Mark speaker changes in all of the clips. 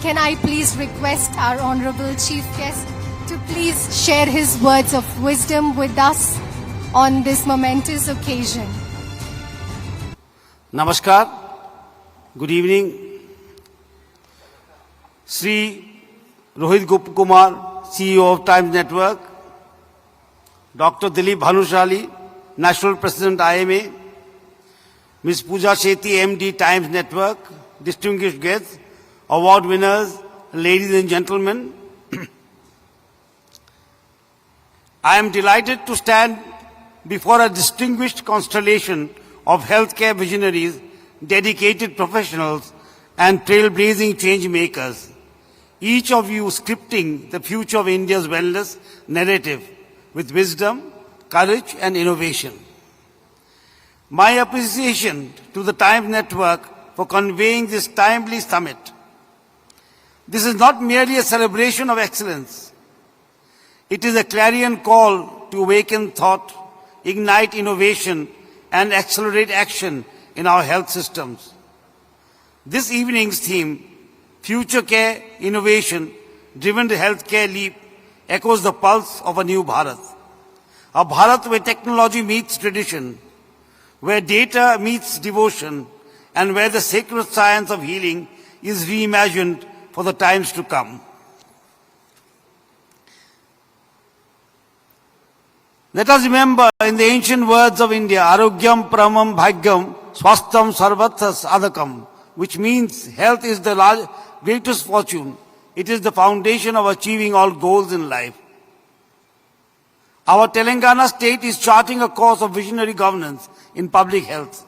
Speaker 1: can I please request our Honorable Chief Guest to please share his words of wisdom with us on this momentous occasion.
Speaker 2: Namaskar. Good evening. Sri Rohit Gupkumar, CEO of Times Network, Dr. Dilip Bhanushali, National President IMA, Ms. Pooja Shetty, MD, Times Network, distinguished guests, award winners, ladies and gentlemen, I am delighted to stand before a distinguished constellation of healthcare visionaries, dedicated professionals, and trailblazing change makers, each of you scripting the future of India's wellness narrative with wisdom, courage, and innovation. My appreciation to the Times Network for conveying this timely summit. This is not merely a celebration of excellence. It is a clarion call to awaken thought, ignite innovation, and accelerate action in our health systems. This evening's theme, Future Care Innovation, Driven the Healthcare Leap, echoes the pulse of a new Bharat. A Bharat where technology meets tradition, where data meets devotion, and where the sacred science of healing is reimagined for the times to come. Let us remember in the ancient words of India, Arogyam Paramam Bhagyam Swastham Sarvatra Sadhakam, which means health is the greatest fortune. It is the foundation of achieving all goals in life. Our Telangana state is charting a course of visionary governance in public health.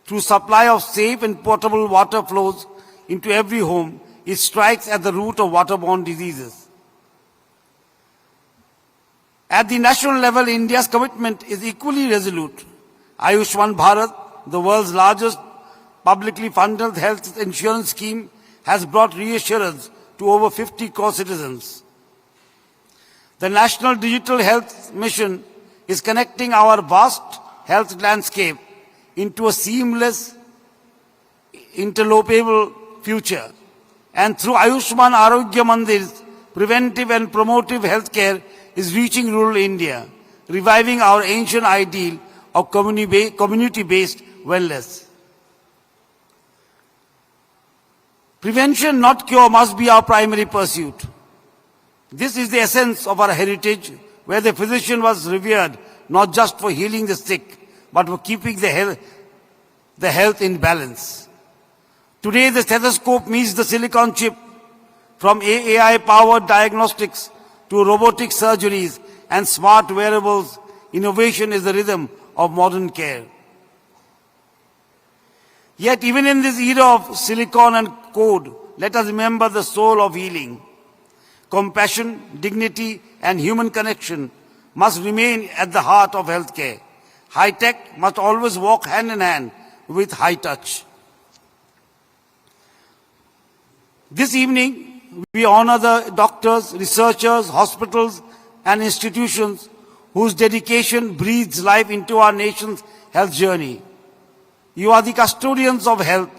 Speaker 2: Through supply of safe and potable water flows into every home, it strikes at the root of waterborne diseases. At the national level, India's commitment is equally resolute. Ayushman Bharat, the world's largest publicly funded health insurance scheme, has brought reassurance to over 50 crore citizens. The National Digital Health Mission is connecting our vast health landscape into a seamless, interlopable future. And through Ayushman Arogya Mandirs, preventive and promotive healthcare is reaching rural India, reviving our ancient ideal of community-based wellness. Prevention, not cure, must be our primary pursuit. This is the essence of our heritage, where the physician was revered not just for healing the sick, but for keeping the health in balance. Today, the stethoscope meets the silicon chip. From AI-powered diagnostics to robotic surgeries and smart wearables, innovation is the rhythm of modern care. Yet, even in this era of silicon and code, let us remember the soul of healing. Compassion, dignity, and human connection must remain at the heart of healthcare. High tech must always walk hand in hand with high touch. This evening, we honor the doctors, researchers, hospitals, and institutions whose dedication breathes life into our nation's health journey. You are the custodians of health.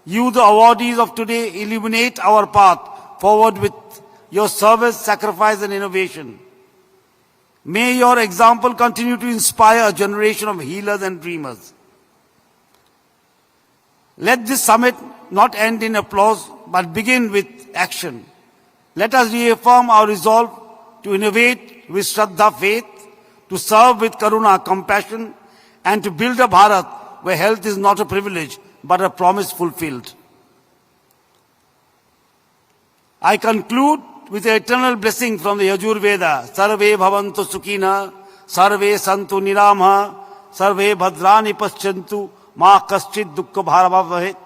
Speaker 2: You, the awardees of today, illuminate our path forward with your service, sacrifice, and innovation. May your example continue to inspire a generation of healers and dreamers. Let this summit not end in applause, but begin with action. Let us reaffirm our resolve to innovate with Shraddha, faith, to serve with Karuna, compassion, and to build a Bharat where health is not a privilege, but a promise fulfilled. I conclude with the eternal blessing from the Yajur Veda. Sarve bhavantu sukhina, sarve santu niramha, sarve bhadrani paschantu, ma kaschit dukkha bharabhavahet.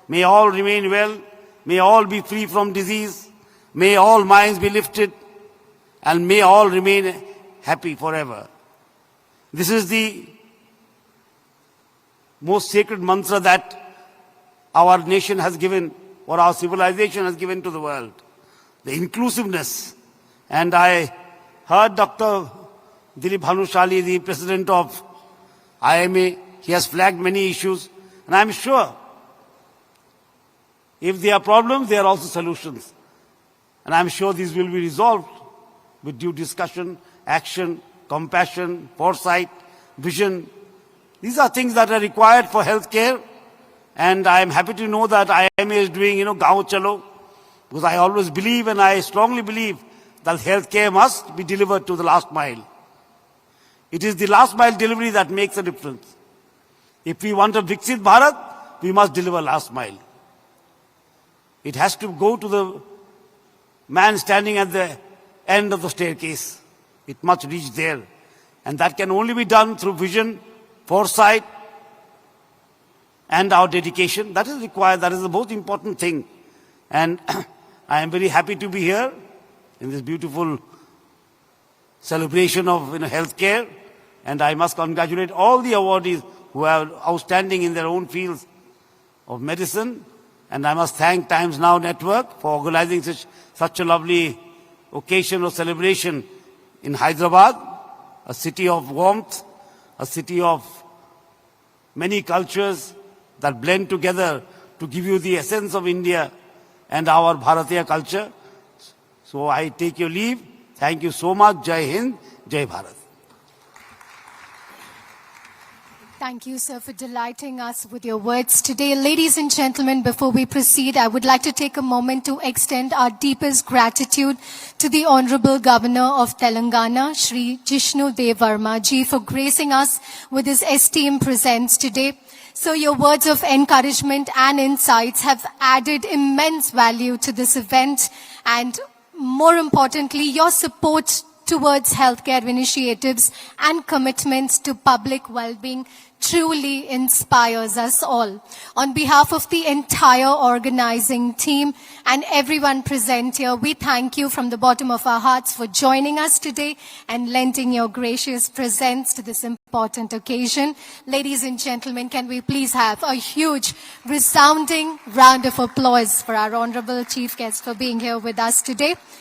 Speaker 2: May all remain well, may all be free from disease, may all minds be lifted, and may all remain happy forever. This is the most sacred mantra that our nation has given, or our civilization has given to the world. The inclusiveness. And I heard Dr. Dilip Bhanushali, the president of IMA, he has flagged many issues, and I'm sure If there are problems, there are also solutions. And I'm sure these will be resolved with due discussion, action, compassion, foresight, vision. These are things that are required for healthcare. And I am happy to know that IMA is doing, Gaon Chalo, because I always believe and I strongly believe that healthcare must be delivered to the last mile. It is the last mile delivery that makes a difference. If we want a Viksit Bharat, we must deliver last mile. It has to go to the man standing at the end of the staircase. It must reach there. And that can only be done through vision, foresight, and our dedication. That is required. That is the most important thing. And I am very happy to be here in this beautiful celebration of healthcare. And I must congratulate all the awardees who are outstanding in their own fields of medicine. And I must thank Times Now Network for organizing such a lovely occasion of celebration in Hyderabad, a city of warmth, a city of many cultures that blend together to give you the essence of India and our Bharatiya culture. So I take your leave. Thank you so much. Jai Hind, Jai Bharat.
Speaker 1: Thank you, sir, for delighting us with your words today. Ladies and gentlemen, before we proceed, I would like to take a moment to extend our deepest gratitude to the Honorable Governor of Telangana, Shri Jishnu Dev Verma ji, for gracing us with his esteemed presence today. So your words of encouragement and insights have added immense value to this event, and more importantly, your support towards healthcare initiatives and commitments to public well-being truly inspires us all. On behalf of the entire organizing team and everyone present here, we thank you from the bottom of our hearts for joining us today and lending your gracious presence to this important occasion. Ladies and gentlemen, can we please have a huge, resounding round of applause for our Honorable Chief Guest for being here with us today.